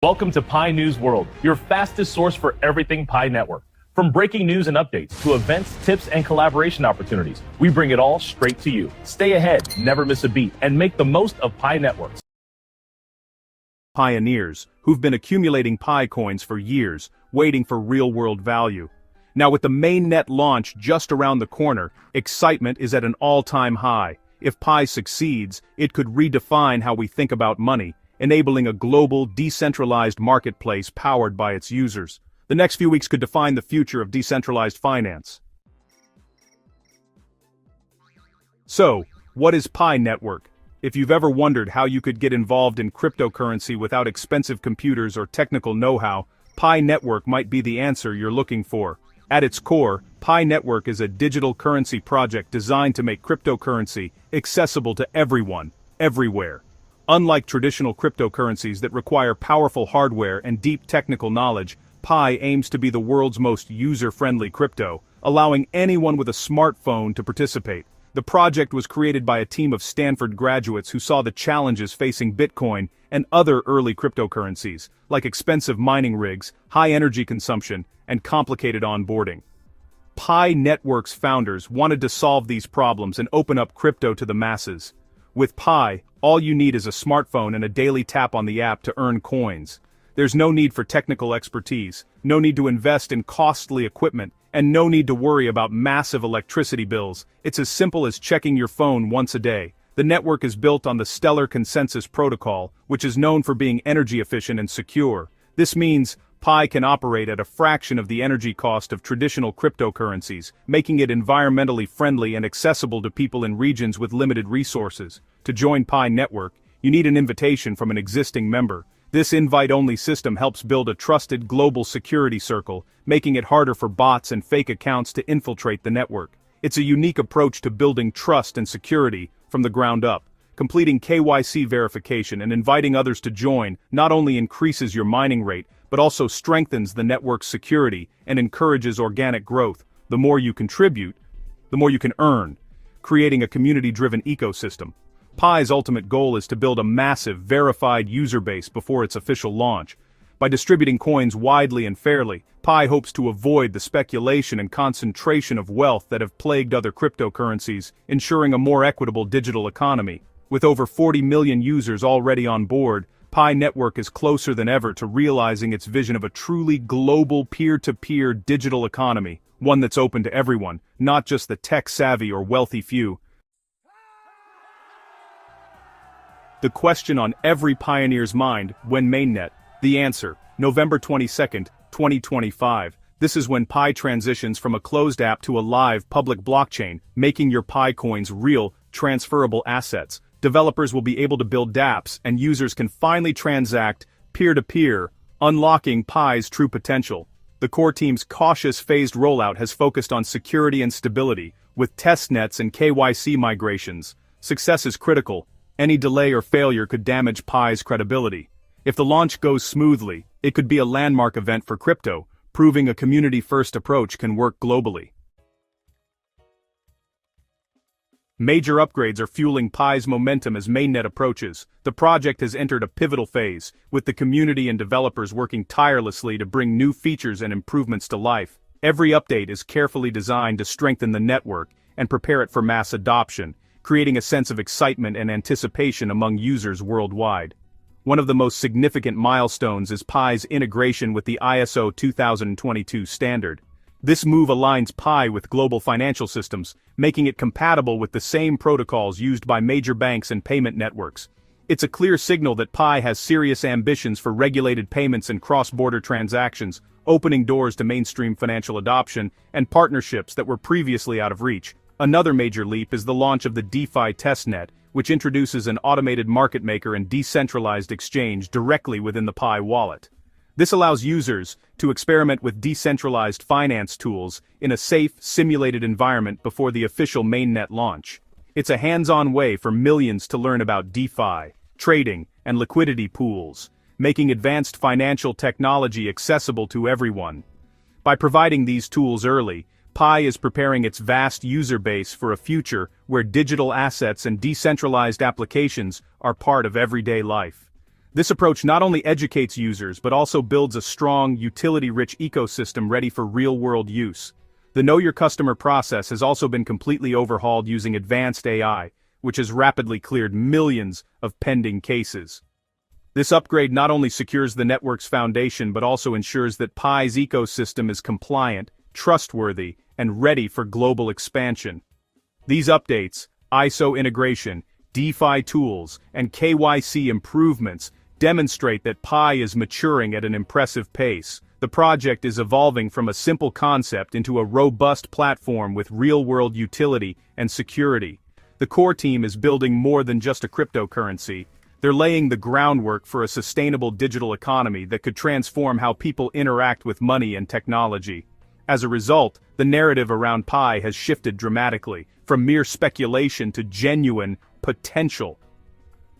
Welcome to Pi News World, your fastest source for everything Pi Network. From breaking news and updates to events, tips, and collaboration opportunities, we bring it all straight to you. Stay ahead, never miss a beat, and make the most of Pi Networks. Pioneers, who've been accumulating Pi coins for years, waiting for real-world value. Now with the Mainnet launch just around the corner, excitement is at an all-time high. If Pi succeeds, it could redefine how we think about money, enabling a global, decentralized marketplace powered by its users. The next few weeks could define the future of decentralized finance. So, what is Pi Network? If you've ever wondered how you could get involved in cryptocurrency without expensive computers or technical know-how, Pi Network might be the answer you're looking for. At its core, Pi Network is a digital currency project designed to make cryptocurrency accessible to everyone, everywhere. Unlike traditional cryptocurrencies that require powerful hardware and deep technical knowledge, Pi aims to be the world's most user-friendly crypto, allowing anyone with a smartphone to participate. The project was created by a team of Stanford graduates who saw the challenges facing Bitcoin and other early cryptocurrencies, like expensive mining rigs, high energy consumption, and complicated onboarding. Pi Network's founders wanted to solve these problems and open up crypto to the masses. With Pi, all you need is a smartphone and a daily tap on the app to earn coins. There's no need for technical expertise, no need to invest in costly equipment, and no need to worry about massive electricity bills. It's as simple as checking your phone once a day. The network is built on the Stellar Consensus Protocol, which is known for being energy efficient and secure. This means Pi can operate at a fraction of the energy cost of traditional cryptocurrencies, making it environmentally friendly and accessible to people in regions with limited resources. To join Pi Network, you need an invitation from an existing member. This invite-only system helps build a trusted global security circle, making it harder for bots and fake accounts to infiltrate the network. It's a unique approach to building trust and security from the ground up. Completing KYC verification and inviting others to join not only increases your mining rate, but also strengthens the network's security and encourages organic growth. The more you contribute, the more you can earn, creating a community-driven ecosystem. Pi's ultimate goal is to build a massive, verified user base before its official launch. By distributing coins widely and fairly, Pi hopes to avoid the speculation and concentration of wealth that have plagued other cryptocurrencies, ensuring a more equitable digital economy. With over 40 million users already on board, Pi Network is closer than ever to realizing its vision of a truly global peer-to-peer digital economy, one that's open to everyone, not just the tech-savvy or wealthy few. The question on every pioneer's mind: when Mainnet? The answer: November 22, 2025. This is when Pi transitions from a closed app to a live public blockchain, making your Pi coins real, transferable assets. Developers will be able to build dApps, and users can finally transact peer-to-peer, unlocking Pi's true potential. The core team's cautious phased rollout has focused on security and stability, with testnets and KYC migrations. Success is critical. Any delay or failure could damage Pi's credibility. If the launch goes smoothly, it could be a landmark event for crypto, proving a community-first approach can work globally. Major upgrades are fueling Pi's momentum as Mainnet approaches. The project has entered a pivotal phase, with the community and developers working tirelessly to bring new features and improvements to life. Every update is carefully designed to strengthen the network and prepare it for mass adoption, creating a sense of excitement and anticipation among users worldwide. One of the most significant milestones is Pi's integration with the ISO 2022 standard. This move aligns Pi with global financial systems, making it compatible with the same protocols used by major banks and payment networks. It's a clear signal that Pi has serious ambitions for regulated payments and cross-border transactions, opening doors to mainstream financial adoption and partnerships that were previously out of reach. Another major leap is the launch of the DeFi testnet, which introduces an automated market maker and decentralized exchange directly within the Pi wallet. This allows users to experiment with decentralized finance tools in a safe, simulated environment before the official Mainnet launch. It's a hands-on way for millions to learn about DeFi, trading, and liquidity pools, making advanced financial technology accessible to everyone. By providing these tools early, Pi is preparing its vast user base for a future where digital assets and decentralized applications are part of everyday life. This approach not only educates users but also builds a strong, utility-rich ecosystem ready for real-world use. The Know Your Customer process has also been completely overhauled using advanced AI, which has rapidly cleared millions of pending cases. This upgrade not only secures the network's foundation but also ensures that Pi's ecosystem is compliant, trustworthy, and ready for global expansion. These updates, ISO integration, DeFi tools, and KYC improvements demonstrate that Pi is maturing at an impressive pace. The project is evolving from a simple concept into a robust platform with real-world utility and security. The core team is building more than just a cryptocurrency. They're laying the groundwork for a sustainable digital economy that could transform how people interact with money and technology. As a result, the narrative around Pi has shifted dramatically, from mere speculation to genuine potential.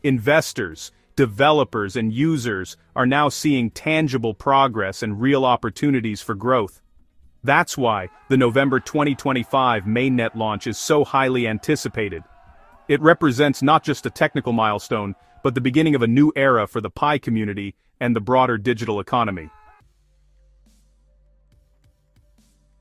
Investors, developers, and users are now seeing tangible progress and real opportunities for growth. That's why the November 2025 Mainnet launch is so highly anticipated. It represents not just a technical milestone, but the beginning of a new era for the Pi community and the broader digital economy.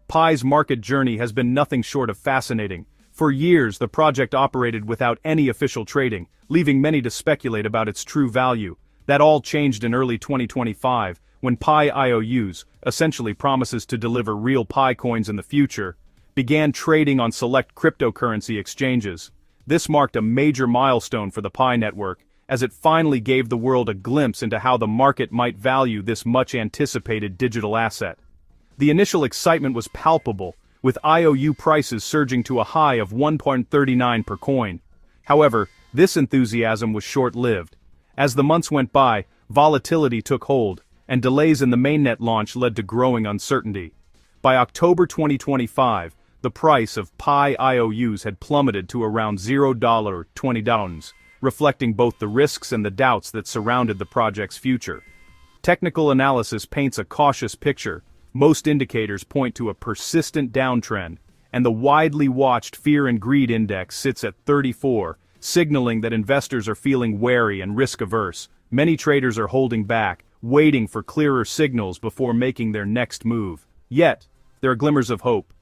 Pi's market journey has been nothing short of fascinating. For years, the project operated without any official trading, leaving many to speculate about its true value. That all changed in early 2025, when Pi IOUs, essentially promises to deliver real Pi coins in the future, began trading on select cryptocurrency exchanges. This marked a major milestone for the Pi network, as it finally gave the world a glimpse into how the market might value this much-anticipated digital asset. The initial excitement was palpable, with IOU prices surging to a high of 1.39 per coin. However, this enthusiasm was short-lived. As the months went by, volatility took hold, and delays in the mainnet launch led to growing uncertainty. By October 2025, the price of Pi IOUs had plummeted to around $0.20, reflecting both the risks and the doubts that surrounded the project's future. Technical analysis paints a cautious picture. Most indicators point to a persistent downtrend, and the widely watched Fear and Greed Index sits at 34, signaling that investors are feeling wary and risk-averse. Many traders are holding back, waiting for clearer signals before making their next move. Yet, there are glimmers of hope.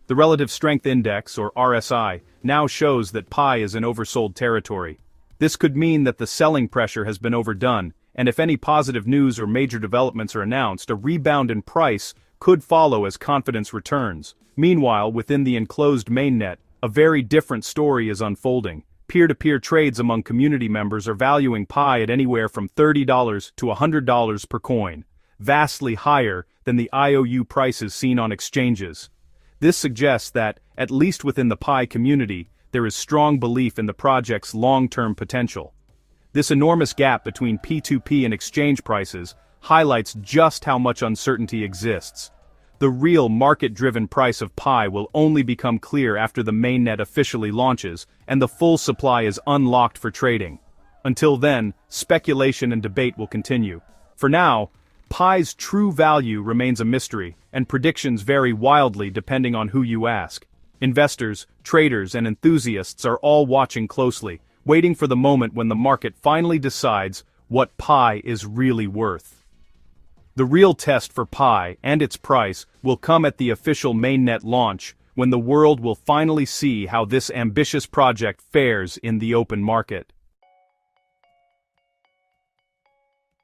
The Relative Strength Index, or RSI, now shows that Pi is in oversold territory. This could mean that the selling pressure has been overdone, and if any positive news or major developments are announced, a rebound in price could follow as confidence returns. Meanwhile, within the enclosed mainnet, a very different story is unfolding. Peer-to-peer trades among community members are valuing Pi at anywhere from $30 to $100 per coin, vastly higher than the IOU prices seen on exchanges. This suggests that, at least within the Pi community, there is strong belief in the project's long-term potential. This enormous gap between P2P and exchange prices highlights just how much uncertainty exists. The real market-driven price of Pi will only become clear after the mainnet officially launches and the full supply is unlocked for trading. Until then, speculation and debate will continue. For now, Pi's true value remains a mystery, and predictions vary wildly depending on who you ask. Investors, traders, and enthusiasts are all watching closely, waiting for the moment when the market finally decides what Pi is really worth. The real test for Pi and its price will come at the official mainnet launch, when the world will finally see how this ambitious project fares in the open market.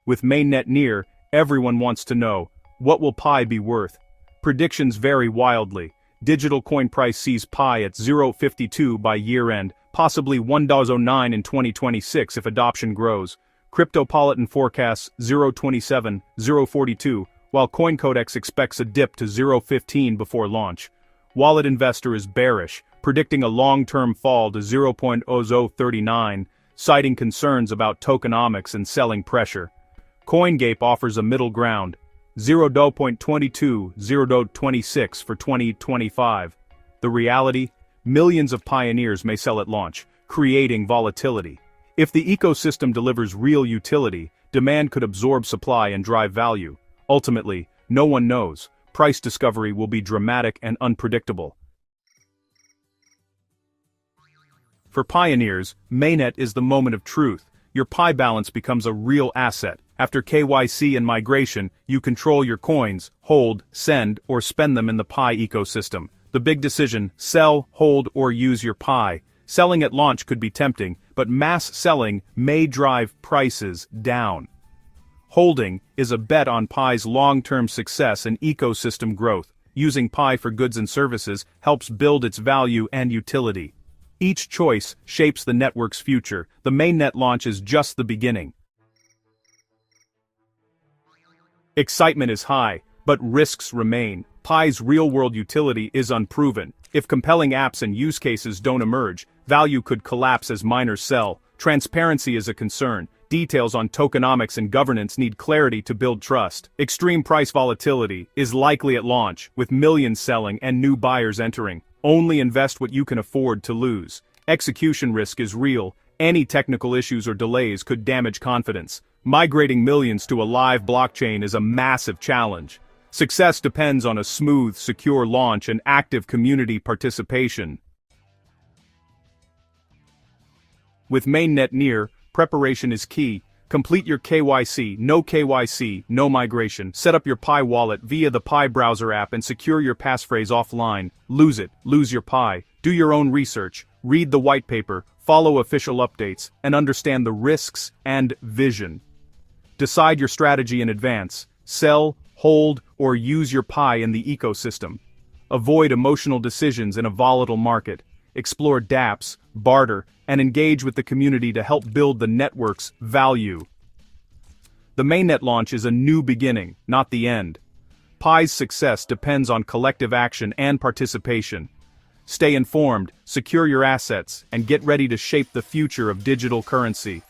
With mainnet near, everyone wants to know, what will Pi be worth? Predictions vary wildly. Digital coin price sees Pi at $0.52 by year-end, possibly $1.09 in 2026 if adoption grows. Cryptopolitan forecasts $0.27, $0.42, while CoinCodex expects a dip to $0.15 before launch. Wallet Investor is bearish, predicting a long-term fall to $0.0039, citing concerns about tokenomics and selling pressure. CoinGape offers a middle ground, $0.22, $0.26 for 2025. The reality? Millions of pioneers may sell at launch, creating volatility. If the ecosystem delivers real utility, demand could absorb supply and drive value. Ultimately, no one knows. Price discovery will be dramatic and unpredictable. For pioneers, mainnet is the moment of truth. your Pi balance becomes a real asset. After KYC and migration, you control your coins, hold, send, or spend them in the Pi ecosystem. The big decision: sell, hold, or use your Pi. Selling at launch could be tempting, but mass selling may drive prices down. Holding is a bet on Pi's long-term success and ecosystem growth. Using Pi for goods and services helps build its value and utility. Each choice shapes the network's future. The Mainnet launch is just the beginning. Excitement is high, but risks remain. Pi's real-world utility is unproven. If compelling apps and use cases don't emerge, value could collapse as miners sell. Transparency is a concern. Details on tokenomics and governance need clarity to build trust. Extreme price volatility is likely at launch, with millions selling and new buyers entering. Only invest what you can afford to lose. Execution risk is real. Any technical issues or delays could damage confidence. Migrating millions to a live blockchain is a massive challenge. Success depends on a smooth, secure launch and active community participation. With Mainnet near, preparation is key. Complete your KYC, no migration. Set up your Pi wallet via the Pi browser app and secure your passphrase offline. Lose it, lose your Pi. Do your own research, read the white paper, follow official updates, and understand the risks and vision. Decide your strategy in advance. Sell, hold, or use your Pi in the ecosystem. Avoid emotional decisions in a volatile market. Explore dApps, barter, and engage with the community to help build the network's value. The Mainnet launch is a new beginning, not the end. Pi's success depends on collective action and participation. Stay informed, secure your assets, and get ready to shape the future of digital currency.